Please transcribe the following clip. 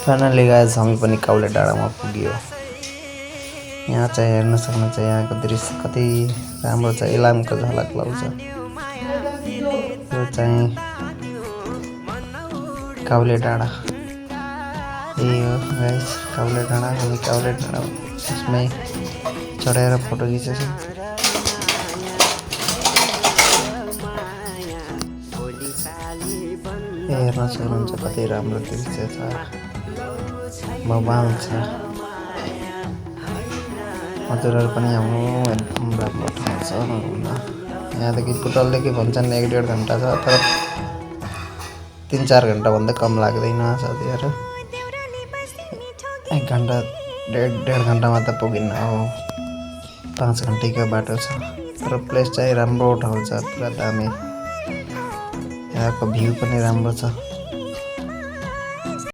Finally guys हामी पनि Cowley डाँडामा पुग्यो। यहाँ चाहिँ हेर्न सक्नुहुन्छ यहाँको दृश्य कति राम्रो छ, इलामको झलक लाउँछ। यो चाहिँ काउले डाँडा, यही हो गाइस काउले डाँडा। हामी काउले डाँडा यसमै चढेर फोटो खिचेछौँ। हेर्न सक्नुहुन्छ कति राम्रो दृश्य छ, बवाल छ। हजुरहरू पनि आउनु, एकदम राम्रो ठाउँ छ घुम्न। यहाँदेखि पुटलदेखि भन्छन् 1-1.5 घन्टा छ, तर 3-4 घन्टाभन्दा कम लाग्दैन साथीहरू। 1 घन्टा 1.5 घन्टामा त पुगिन्न हो, 5 घन्टाको बाटो छ। तर प्लेस चाहिँ राम्रो ठाउँ छ, पुरा दामी। यहाँको भ्यू पनि राम्रो छ।